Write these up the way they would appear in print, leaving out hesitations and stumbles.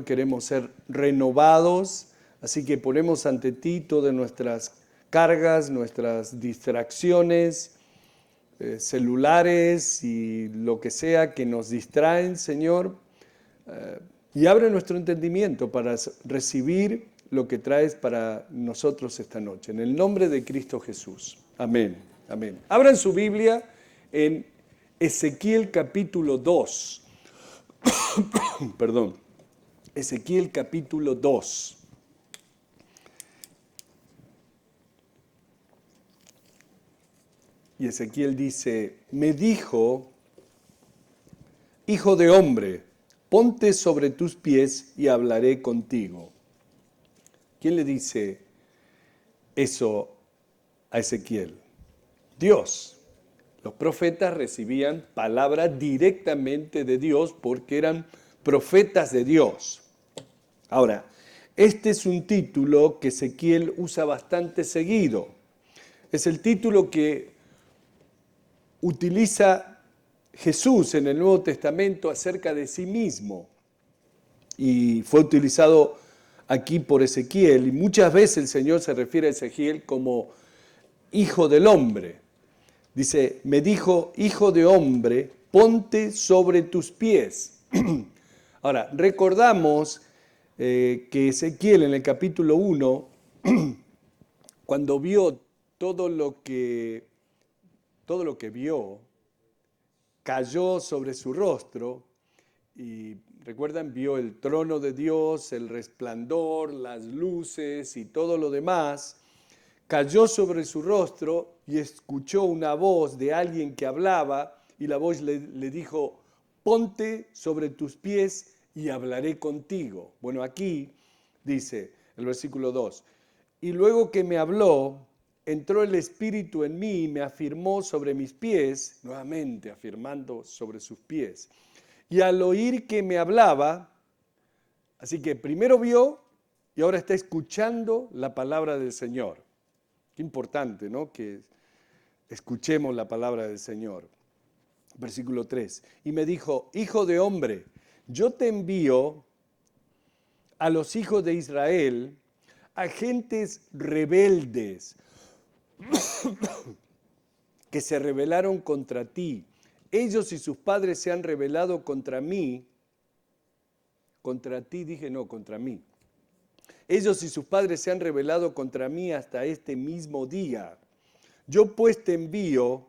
queremos ser renovados, así que ponemos ante ti todas nuestras cargas, nuestras distracciones, celulares y lo que sea que nos distraen, Señor, y abre nuestro entendimiento para recibir lo que traes para nosotros esta noche. En el nombre de Cristo Jesús. Amén. Amén. Abran su Biblia en Ezequiel capítulo 2. Perdón. Ezequiel capítulo 2. Y Ezequiel dice, me dijo, hijo de hombre, ponte sobre tus pies y hablaré contigo. ¿Quién le dice eso a Ezequiel? Dios. Los profetas recibían palabra directamente de Dios porque eran profetas de Dios. Ahora, este es un título que Ezequiel usa bastante seguido. Es el título que utiliza Jesús en el Nuevo Testamento acerca de sí mismo. Y fue utilizado aquí por Ezequiel. Y muchas veces el Señor se refiere a Ezequiel como hijo del hombre. Dice, me dijo, hijo de hombre, ponte sobre tus pies. Ahora, recordamos que Ezequiel en el capítulo 1, cuando vio todo lo que vio, cayó sobre su rostro y, recuerdan, vio el trono de Dios, el resplandor, las luces y todo lo demás. Cayó sobre su rostro y escuchó una voz de alguien que hablaba y la voz le dijo, ponte sobre tus pies y hablaré contigo. Bueno, aquí dice el versículo 2, y luego que me habló, entró el Espíritu en mí y me afirmó sobre mis pies, nuevamente afirmando sobre sus pies. Y al oír que me hablaba, así que primero vio y ahora está escuchando la palabra del Señor. Qué importante, ¿no? Que escuchemos la palabra del Señor. Versículo 3. Y me dijo, hijo de hombre, yo te envío a los hijos de Israel, a gentes rebeldes que se rebelaron contra ti. Ellos y sus padres se han rebelado contra mí. Contra ti, dije no, contra mí. Ellos y sus padres se han rebelado contra mí hasta este mismo día. Yo pues te envío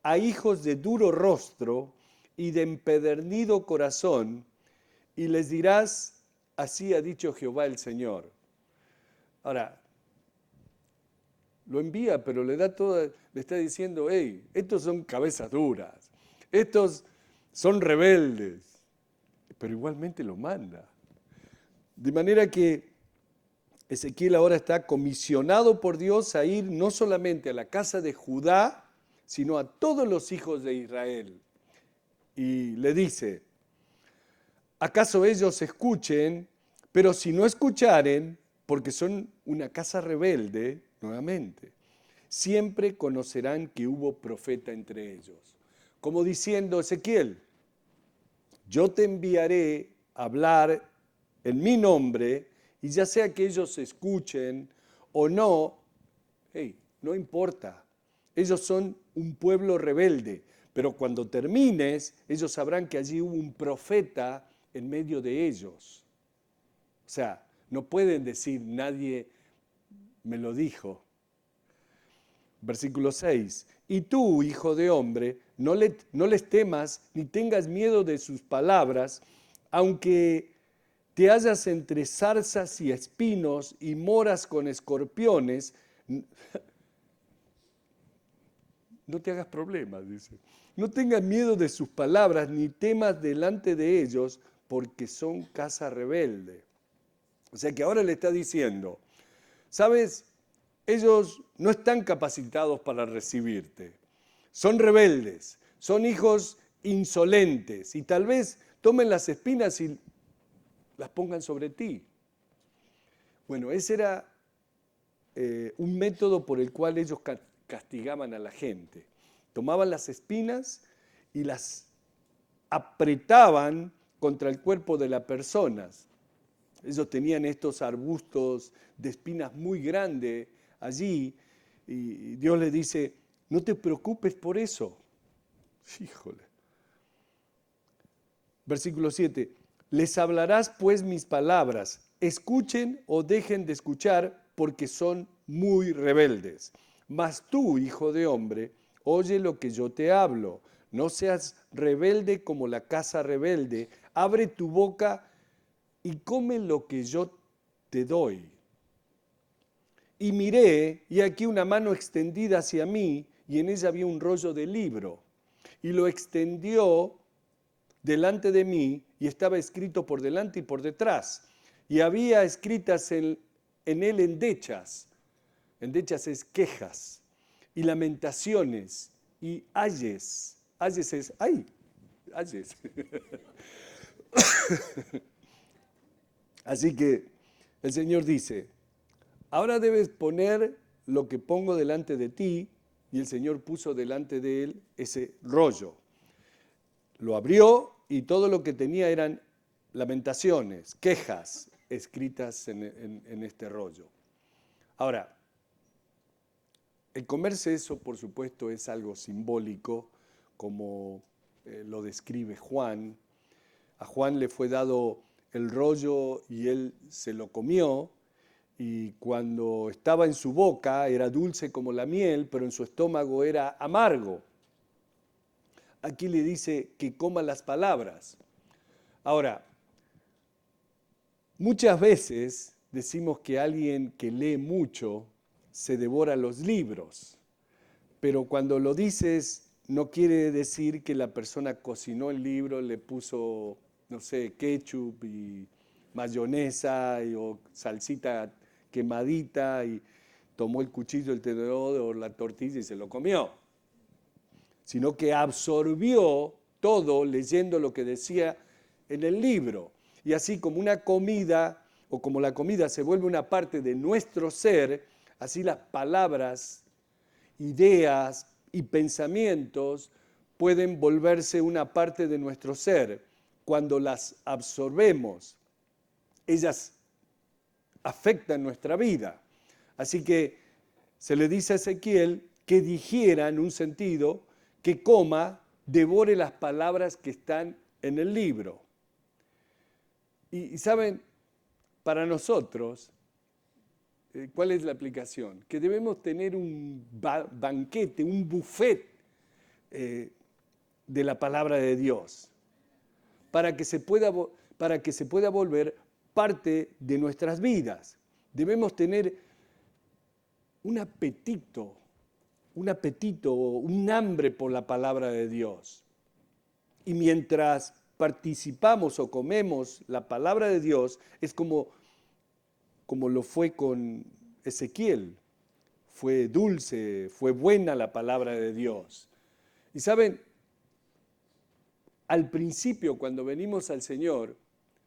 a hijos de duro rostro y de empedernido corazón, y les dirás, así ha dicho Jehová el Señor. Ahora, lo envía, pero le está diciendo, hey, estos son cabezas duras, estos son rebeldes, pero igualmente lo manda. De manera que Ezequiel ahora está comisionado por Dios a ir no solamente a la casa de Judá, sino a todos los hijos de Israel. Y le dice, ¿acaso ellos escuchen? Pero si no escucharen, porque son una casa rebelde, nuevamente, siempre conocerán que hubo profeta entre ellos. Como diciendo, Ezequiel, yo te enviaré a hablar en mi nombre, y ya sea que ellos escuchen o no, hey, no importa. Ellos son un pueblo rebelde, pero cuando termines, ellos sabrán que allí hubo un profeta en medio de ellos. O sea, no pueden decir, nadie me lo dijo. Versículo 6. Y tú, hijo de hombre, no les temas ni tengas miedo de sus palabras, aunque te hallas entre zarzas y espinos y moras con escorpiones, no te hagas problemas, dice. No tengas miedo de sus palabras, ni temas delante de ellos, porque son casa rebelde. O sea que ahora le está diciendo, ¿sabes? Ellos no están capacitados para recibirte. Son rebeldes, son hijos insolentes, y tal vez tomen las espinas y las pongan sobre ti. Bueno, ese era un método por el cual ellos castigaban a la gente. Tomaban las espinas y las apretaban contra el cuerpo de las personas. Ellos tenían estos arbustos de espinas muy grandes allí y Dios les dice, no te preocupes por eso. Híjole. Versículo 7. Les hablarás pues mis palabras, escuchen o dejen de escuchar porque son muy rebeldes. Mas tú, hijo de hombre, oye lo que yo te hablo. No seas rebelde como la casa rebelde. Abre tu boca y come lo que yo te doy. Y miré, y aquí una mano extendida hacia mí, y en ella había un rollo de libro. Y lo extendió delante de mí, y estaba escrito por delante y por detrás. Y había escritas en él endechas. Endechas es quejas, y lamentaciones, y ayes. Ayes es, ¡ay! Ayes. Así que el Señor dice, ahora debes poner lo que pongo delante de ti, y el Señor puso delante de él ese rollo. Lo abrió y todo lo que tenía eran lamentaciones, quejas escritas en este rollo. Ahora, el comerse eso, por supuesto, es algo simbólico, como lo describe Juan. A Juan le fue dado el rollo y él se lo comió, y cuando estaba en su boca era dulce como la miel, pero en su estómago era amargo. Aquí le dice que coma las palabras. Ahora, muchas veces decimos que alguien que lee mucho se devora los libros, pero cuando lo dices no quiere decir que la persona cocinó el libro, le puso, no sé, ketchup y mayonesa o salsita quemadita y tomó el cuchillo, el tenedor o la tortilla y se lo comió, sino que absorbió todo leyendo lo que decía en el libro. Y así como una comida, o como la comida se vuelve una parte de nuestro ser, así las palabras, ideas y pensamientos pueden volverse una parte de nuestro ser. Cuando las absorbemos, ellas afectan nuestra vida. Así que se le dice a Ezequiel que dijera, en un sentido, que coma, devore las palabras que están en el libro. Y saben, para nosotros, ¿cuál es la aplicación? Que debemos tener un banquete, un buffet de la palabra de Dios, para que se pueda volver parte de nuestras vidas. Debemos tener un apetito, un hambre por la palabra de Dios. Y mientras participamos o comemos la palabra de Dios, es como lo fue con Ezequiel. Fue dulce, fue buena la palabra de Dios. Y saben, al principio cuando venimos al Señor,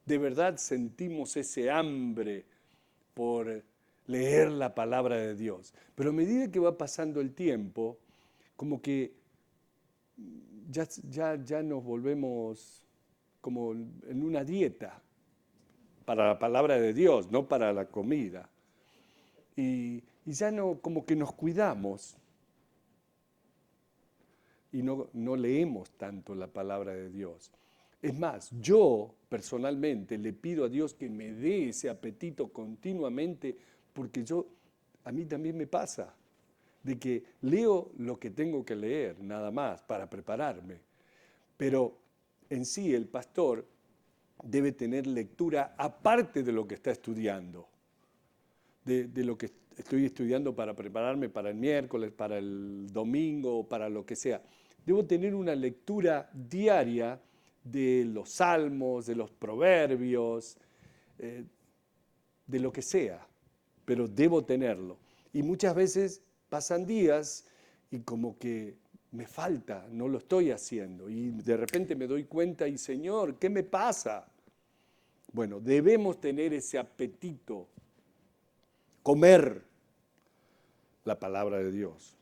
de verdad sentimos ese hambre por leer la palabra de Dios. Pero a medida que va pasando el tiempo, como que ya nos volvemos como en una dieta para la palabra de Dios, no para la comida. Y ya no, como que nos cuidamos y no leemos tanto la palabra de Dios. Es más, yo personalmente le pido a Dios que me dé ese apetito continuamente, porque a mí también me pasa, de que leo lo que tengo que leer, nada más, para prepararme. Pero en sí el pastor debe tener lectura aparte de lo que está estudiando, de lo que estoy estudiando para prepararme para el miércoles, para el domingo, para lo que sea. Debo tener una lectura diaria de los salmos, de los proverbios, de lo que sea, pero debo tenerlo. Y muchas veces pasan días y como que me falta, no lo estoy haciendo. Y de repente me doy cuenta y Señor, ¿qué me pasa? Bueno, debemos tener ese apetito, comer la palabra de Dios.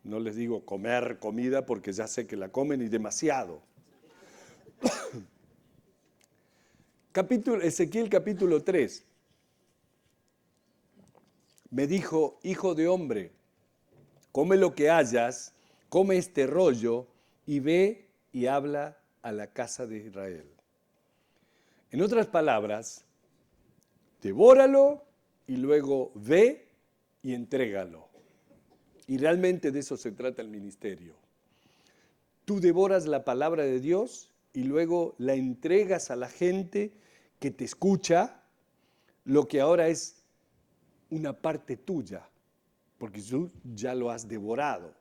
No les digo comer comida porque ya sé que la comen y demasiado. Ezequiel capítulo 3. Me dijo, hijo de hombre, come lo que hayas, come este rollo y ve y habla a la casa de Israel. En otras palabras, devóralo y luego ve y entrégalo. Y realmente de eso se trata el ministerio. Tú devoras la palabra de Dios y luego la entregas a la gente que te escucha, lo que ahora es una parte tuya, porque tú ya lo has devorado.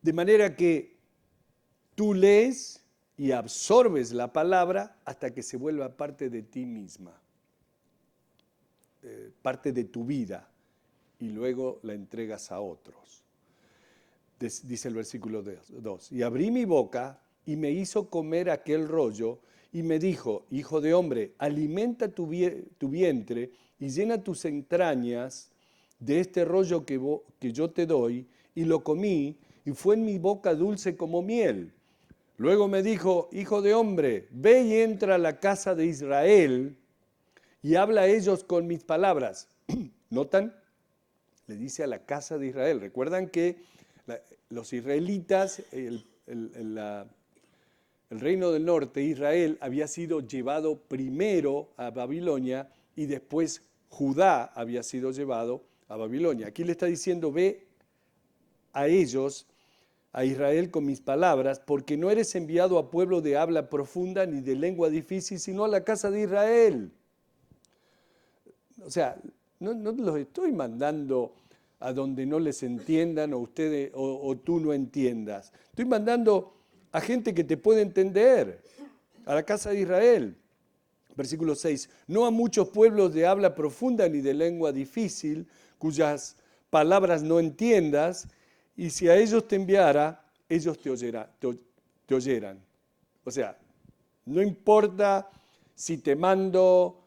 De manera que tú lees y absorbes la palabra hasta que se vuelva parte de ti misma, parte de tu vida, y luego la entregas a otros. Dice el versículo 2, y abrí mi boca y me hizo comer aquel rollo y me dijo, hijo de hombre, alimenta tu vientre y llena tus entrañas de este rollo que yo te doy, y lo comí y fue en mi boca dulce como miel. Luego me dijo, hijo de hombre, ve y entra a la casa de Israel y habla a ellos con mis palabras. ¿Notan? Le dice a la casa de Israel. Recuerdan que los israelitas, el reino del norte, Israel, había sido llevado primero a Babilonia y después Judá había sido llevado a Babilonia. Aquí le está diciendo, ve a ellos, a Israel con mis palabras, porque no eres enviado a pueblo de habla profunda ni de lengua difícil, sino a la casa de Israel. O sea, no los estoy mandando a donde no les entiendan o ustedes o tú no entiendas. Estoy mandando a gente que te puede entender, a la casa de Israel. Versículo 6, no a muchos pueblos de habla profunda ni de lengua difícil, cuyas palabras no entiendas, y si a ellos te enviara, ellos te oyeran. O sea, no importa si te mando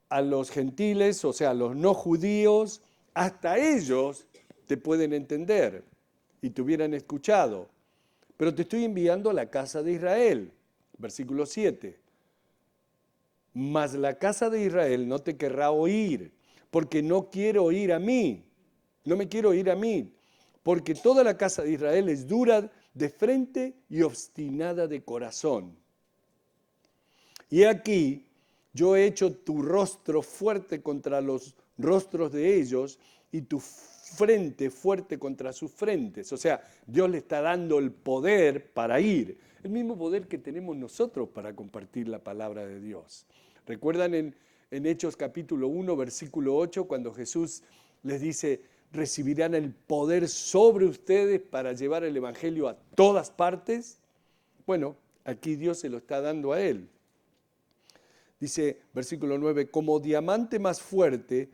a los gentiles, o sea, a los no judíos, hasta ellos te pueden entender y te hubieran escuchado. Pero te estoy enviando a la casa de Israel. Versículo 7. Mas la casa de Israel no te querrá oír, porque no quiere oír a mí. No me quiere oír a mí, porque toda la casa de Israel es dura de frente y obstinada de corazón. Y aquí yo he hecho tu rostro fuerte contra los rostros de ellos y tu frente fuerte contra sus frentes. O sea, Dios le está dando el poder para ir, el mismo poder que tenemos nosotros para compartir la palabra de Dios. ¿Recuerdan en Hechos capítulo 1, versículo 8, cuando Jesús les dice, recibirán el poder sobre ustedes para llevar el evangelio a todas partes? Bueno, aquí Dios se lo está dando a él. Dice, versículo 9, como diamante más fuerte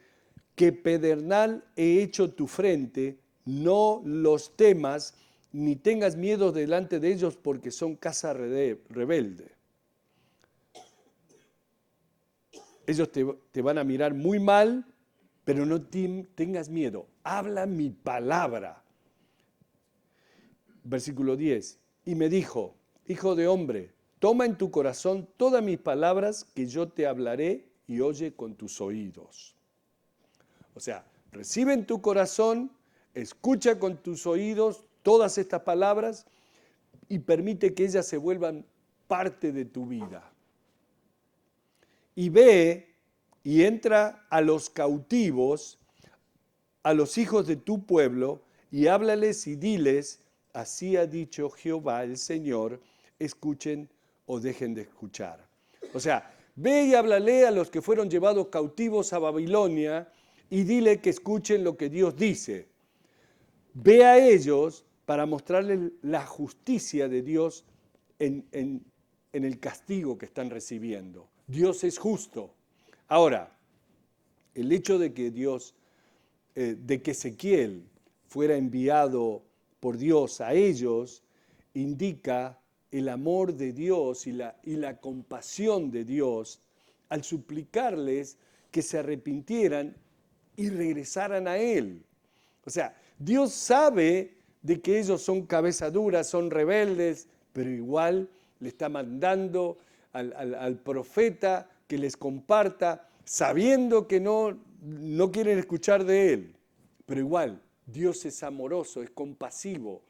que pedernal he hecho tu frente, no los temas, ni tengas miedo delante de ellos, porque son casa rebelde. Ellos te van a mirar muy mal, pero no tengas miedo. Habla mi palabra. Versículo 10. Y me dijo, hijo de hombre, toma en tu corazón todas mis palabras que yo te hablaré y oye con tus oídos. O sea, recibe en tu corazón, escucha con tus oídos todas estas palabras y permite que ellas se vuelvan parte de tu vida. Y ve y entra a los cautivos, a los hijos de tu pueblo, y háblales y diles, así ha dicho Jehová el Señor, escuchen o dejen de escuchar. O sea, ve y háblale a los que fueron llevados cautivos a Babilonia y dile que escuchen lo que Dios dice. Ve a ellos para mostrarles la justicia de Dios en el castigo que están recibiendo. Dios es justo. Ahora, el hecho de que de que Ezequiel fuera enviado por Dios a ellos, indica el amor de Dios y la compasión de Dios al suplicarles que se arrepintieran y regresaran a Él. O sea, Dios sabe de que ellos son cabeza dura, son rebeldes, pero igual le está mandando al profeta que les comparta, sabiendo que no quieren escuchar de él. Pero igual, Dios es amoroso, es compasivo,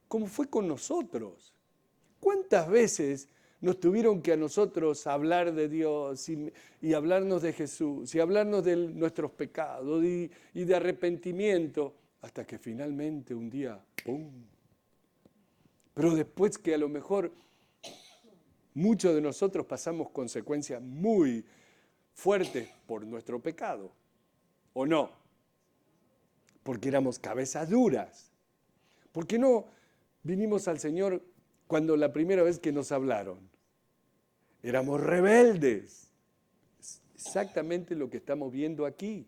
como fue con nosotros. ¿Cuántas veces nos tuvieron que a nosotros hablar de Dios y hablarnos de Jesús y hablarnos de nuestros pecados y de arrepentimiento? Hasta que finalmente un día, ¡pum! Pero después que a lo mejor muchos de nosotros pasamos consecuencias muy fuertes por nuestro pecado, ¿o no? Porque éramos cabezas duras. ¿Por qué no vinimos al Señor cuando la primera vez que nos hablaron? Éramos rebeldes. Es exactamente lo que estamos viendo aquí.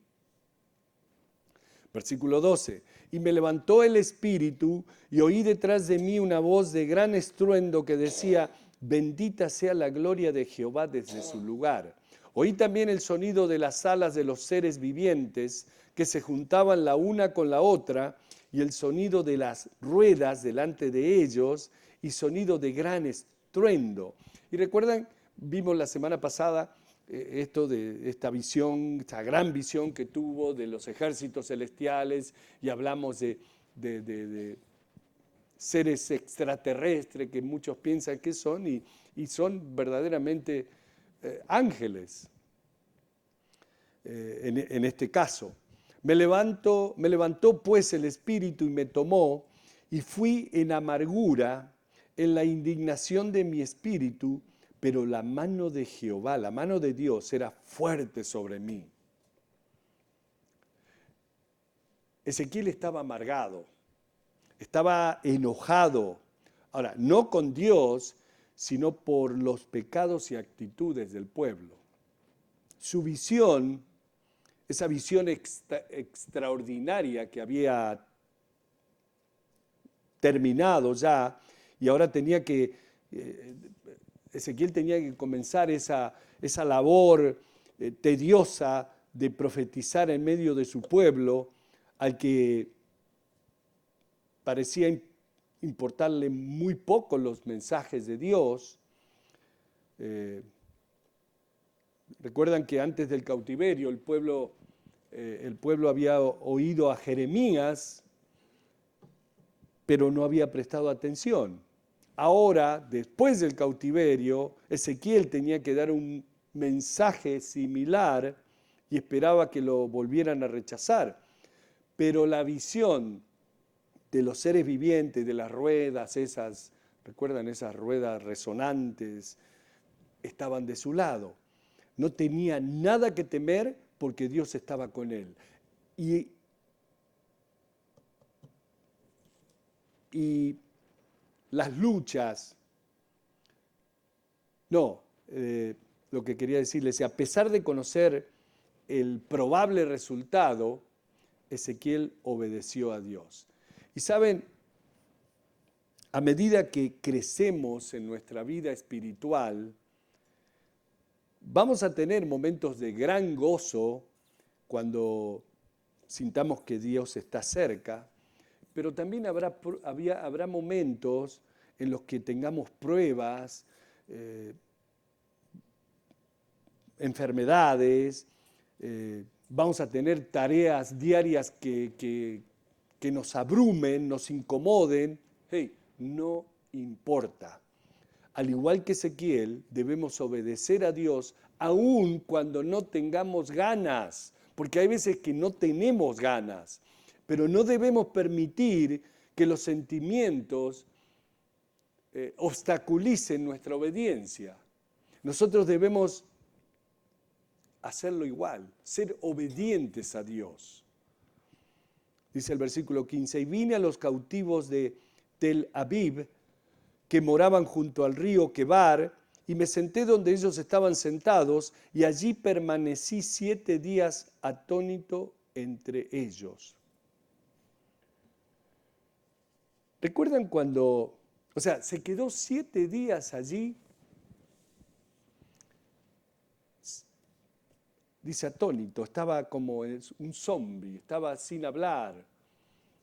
Versículo 12. Y me levantó el espíritu y oí detrás de mí una voz de gran estruendo que decía: bendita sea la gloria de Jehová desde su lugar. Oí también el sonido de las alas de los seres vivientes que se juntaban la una con la otra, y el sonido de las ruedas delante de ellos, y sonido de gran estruendo. Y recuerdan, vimos la semana pasada esto de esta visión, esta gran visión que tuvo de los ejércitos celestiales, y hablamos de seres extraterrestres que muchos piensan que son, y son verdaderamente ángeles en este caso. Me levantó pues el espíritu y me tomó, y fui en amargura, en la indignación de mi espíritu, pero la mano de Jehová, la mano de Dios era fuerte sobre mí. Ezequiel estaba amargado, estaba enojado. Ahora, no con Dios, sino por los pecados y actitudes del pueblo. Su visión, esa visión extraordinaria que había terminado ya, y ahora Ezequiel tenía que comenzar esa labor tediosa de profetizar en medio de su pueblo, al que parecía importarle muy poco los mensajes de Dios. Recuerdan que antes del cautiverio el pueblo había oído a Jeremías, pero no había prestado atención. Ahora, después del cautiverio, Ezequiel tenía que dar un mensaje similar y esperaba que lo volvieran a rechazar. Pero la visión de los seres vivientes, de las ruedas esas, ¿recuerdan esas ruedas resonantes? Estaban de su lado. No tenía nada que temer porque Dios estaba con él. Y las luchas, lo que quería decirles, a pesar de conocer el probable resultado, Ezequiel obedeció a Dios. Y saben, a medida que crecemos en nuestra vida espiritual, vamos a tener momentos de gran gozo cuando sintamos que Dios está cerca, pero también habrá momentos en los que tengamos pruebas, enfermedades, vamos a tener tareas diarias que nos abrumen, nos incomoden. Hey, no importa. Al igual que Ezequiel, debemos obedecer a Dios aun cuando no tengamos ganas, porque hay veces que no tenemos ganas, pero no debemos permitir que los sentimientos obstaculicen nuestra obediencia. Nosotros debemos hacerlo igual, ser obedientes a Dios. Dice el versículo 15, y vine a los cautivos de Tel Aviv, que moraban junto al río Quebar, y me senté donde ellos estaban sentados, y allí permanecí 7 días atónito entre ellos. ¿Recuerdan cuando, se quedó 7 días allí? Dice atónito, estaba como un zombie, estaba sin hablar,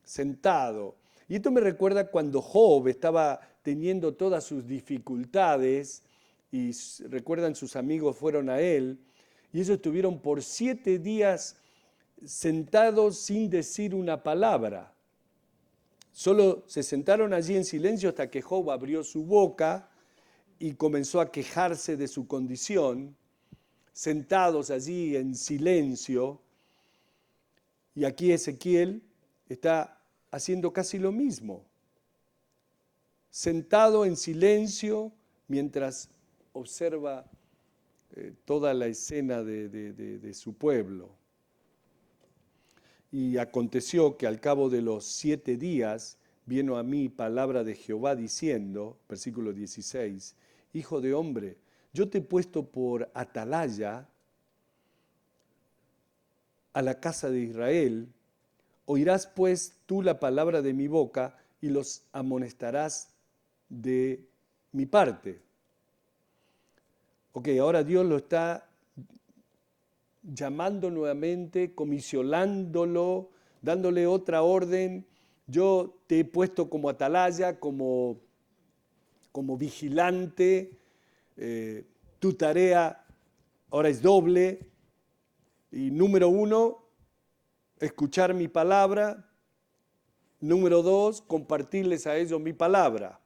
sentado. Y esto me recuerda cuando Job estaba teniendo todas sus dificultades y recuerdan sus amigos fueron a él y ellos estuvieron por 7 días sentados sin decir una palabra. Solo se sentaron allí en silencio hasta que Job abrió su boca y comenzó a quejarse de su condición, sentados allí en silencio. Y aquí Ezequiel está haciendo casi lo mismo, sentado en silencio mientras observa toda la escena de su pueblo. Y aconteció que al cabo de los 7 días vino a mí palabra de Jehová diciendo, versículo 16, Hijo de hombre, yo te he puesto por atalaya a la casa de Israel, oirás pues tú la palabra de mi boca y los amonestarás de mi parte. Ok, ahora Dios lo está llamando nuevamente, comisionándolo, dándole otra orden. Yo te he puesto como atalaya, como vigilante. Tu tarea ahora es doble. Y número 1, escuchar mi palabra. Número 2, compartirles a ellos mi palabra.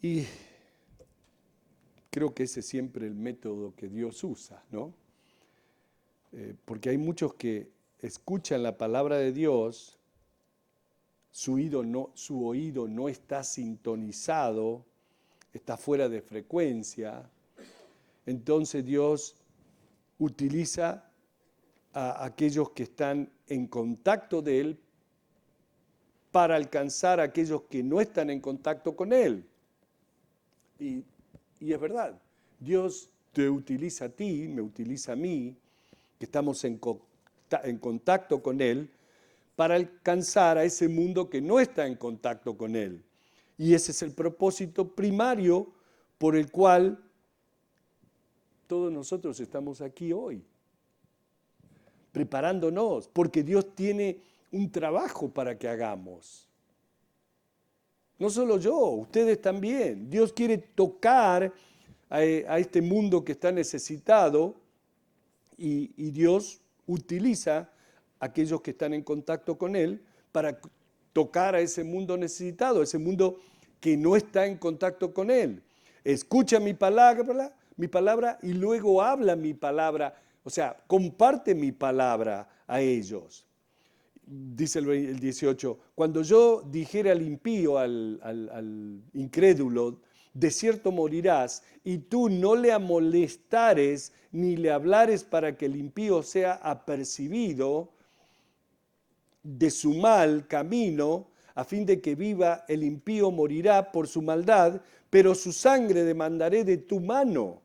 Y creo que ese es siempre el método que Dios usa, ¿no? Porque hay muchos que escuchan la palabra de Dios, su oído no está sintonizado, está fuera de frecuencia, entonces Dios utiliza a aquellos que están en contacto de Él para alcanzar a aquellos que no están en contacto con Él. Y es verdad, Dios te utiliza a ti, me utiliza a mí, que estamos en contacto con Él, para alcanzar a ese mundo que no está en contacto con Él. Y ese es el propósito primario por el cual todos nosotros estamos aquí hoy, preparándonos, porque Dios tiene un trabajo para que hagamos. No solo yo, ustedes también. Dios quiere tocar a este mundo que está necesitado y Dios utiliza a aquellos que están en contacto con Él para tocar a ese mundo necesitado, ese mundo que no está en contacto con Él. Escucha mi palabra y luego habla mi palabra, o sea, comparte mi palabra a ellos. Dice el 18, cuando yo dijere al impío, al incrédulo, de cierto morirás, y tú no le amolestares ni le hablares para que el impío sea apercibido de su mal camino, a fin de que viva, el impío morirá por su maldad, pero su sangre demandaré de tu mano.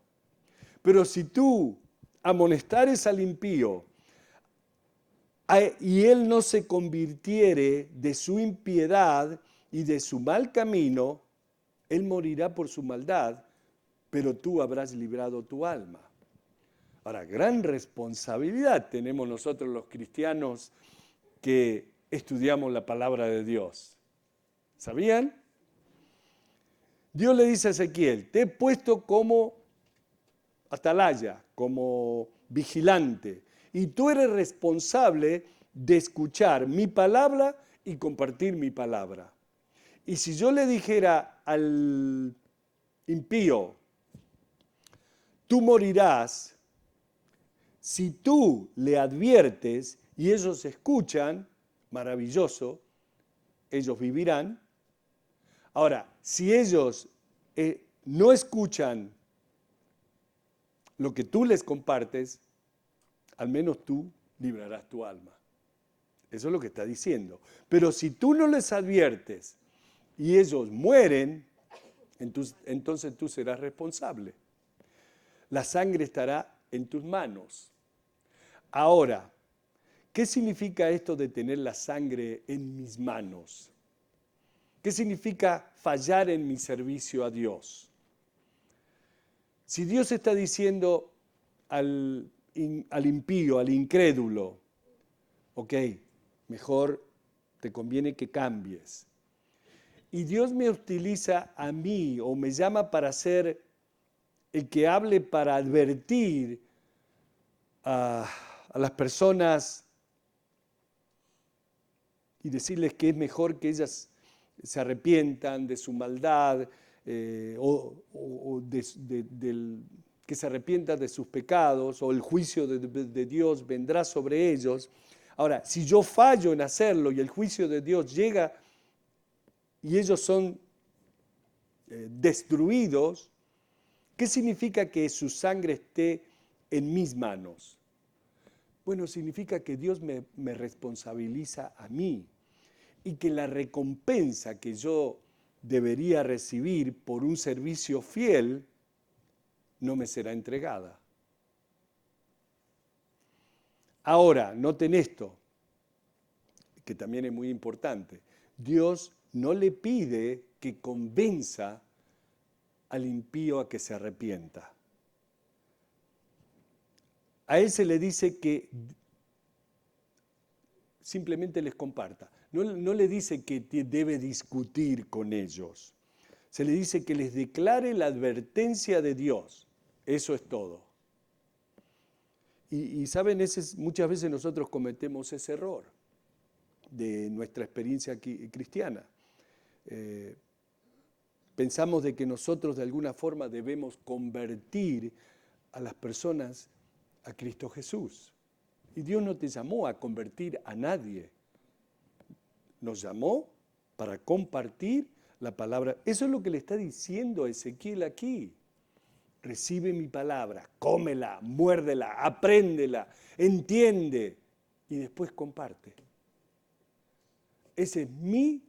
Pero si tú amonestares al impío, y él no se convirtiere de su impiedad y de su mal camino, él morirá por su maldad, pero tú habrás librado tu alma. Ahora, gran responsabilidad tenemos nosotros los cristianos que estudiamos la palabra de Dios. ¿Sabían? Dios le dice a Ezequiel, te he puesto como atalaya, como vigilante, y tú eres responsable de escuchar mi palabra y compartir mi palabra. Y si yo le dijera al impío, tú morirás, si tú le adviertes y ellos escuchan, maravilloso, ellos vivirán. Ahora, si ellos no escuchan lo que tú les compartes, al menos tú librarás tu alma. Eso es lo que está diciendo. Pero si tú no les adviertes y ellos mueren, entonces tú serás responsable. La sangre estará en tus manos. Ahora, ¿qué significa esto de tener la sangre en mis manos? ¿Qué significa fallar en mi servicio a Dios? Si Dios está diciendo al impío, al incrédulo, ok, mejor te conviene que cambies. Y Dios me utiliza a mí o me llama para ser el que hable para advertir a las personas y decirles que es mejor que ellas se arrepientan de su maldad que se arrepientan de sus pecados o el juicio de Dios vendrá sobre ellos. Ahora, si yo fallo en hacerlo y el juicio de Dios llega y ellos son destruidos, ¿qué significa que su sangre esté en mis manos? Bueno, significa que Dios me responsabiliza a mí y que la recompensa que yo debería recibir por un servicio fiel no me será entregada. Ahora, noten esto, que también es muy importante. Dios no le pide que convenza al impío a que se arrepienta. A él se le dice que simplemente les comparta. No le dice que debe discutir con ellos. Se le dice que les declare la advertencia de Dios. Eso es todo. Y saben, muchas veces nosotros cometemos ese error de nuestra experiencia cristiana. Pensamos de que nosotros de alguna forma debemos convertir a las personas a Cristo Jesús. Y Dios no te llamó a convertir a nadie. Nos llamó para compartir la palabra. Eso es lo que le está diciendo a Ezequiel aquí. Recibe mi palabra, cómela, muérdela, apréndela, entiende y después comparte. Esa es mi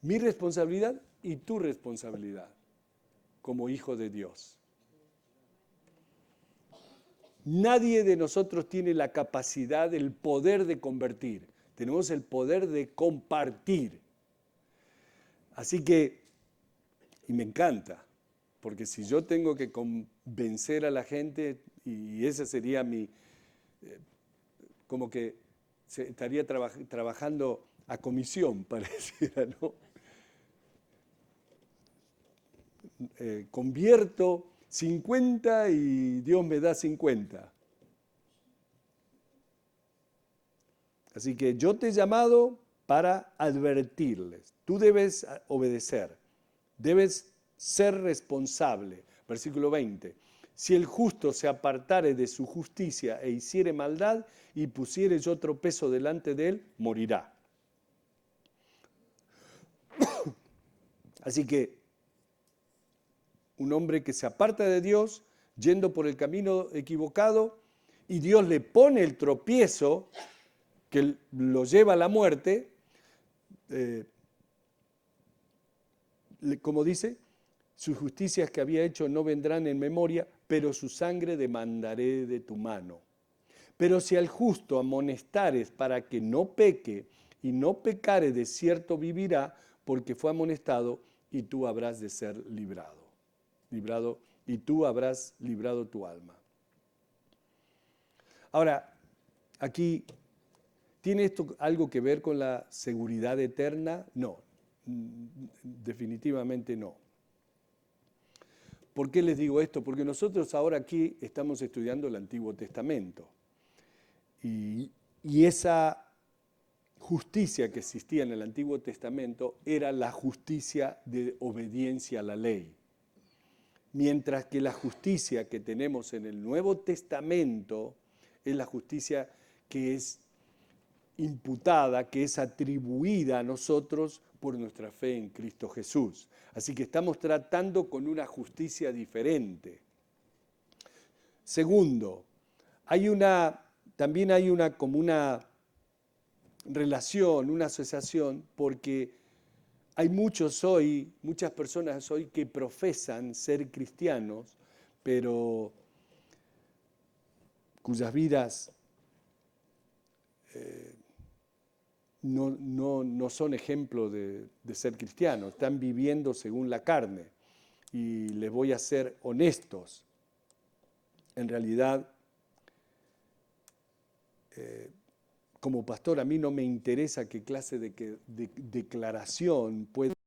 responsabilidad y tu responsabilidad como hijo de Dios. Nadie de nosotros tiene la capacidad, el poder de convertir. Tenemos el poder de compartir. Así que, y me encanta, porque si yo tengo que convencer a la gente, y ese sería como que estaría trabajando a comisión, pareciera, ¿no? Convierto 50 y Dios me da 50. Así que yo te he llamado para advertirles. Tú debes obedecer, debes ser responsable. Versículo 20. Si el justo se apartare de su justicia e hiciere maldad y pusiere yo tropezo delante de él, morirá. Así que un hombre que se aparta de Dios, yendo por el camino equivocado, y Dios le pone el tropiezo que lo lleva a la muerte, como dice, sus justicias que había hecho no vendrán en memoria, pero su sangre demandaré de tu mano. Pero si al justo amonestares para que no peque y no pecare, de cierto vivirá, porque fue amonestado y tú habrás de ser librado. Y tú habrás librado tu alma. Ahora, aquí, ¿tiene esto algo que ver con la seguridad eterna? No, definitivamente no. ¿Por qué les digo esto? Porque nosotros ahora aquí estamos estudiando el Antiguo Testamento. Y esa justicia que existía en el Antiguo Testamento era la justicia de obediencia a la ley. Mientras que la justicia que tenemos en el Nuevo Testamento es la justicia que es imputada, que es atribuida a nosotros por nuestra fe en Cristo Jesús. Así que estamos tratando con una justicia diferente. Segundo, también hay como una relación, una asociación, porque hay muchas personas hoy que profesan ser cristianos, pero cuyas vidas no son ejemplo de ser cristianos, están viviendo según la carne. Y les voy a ser honestos. En realidad, como pastor a mí no me interesa qué clase de declaración puede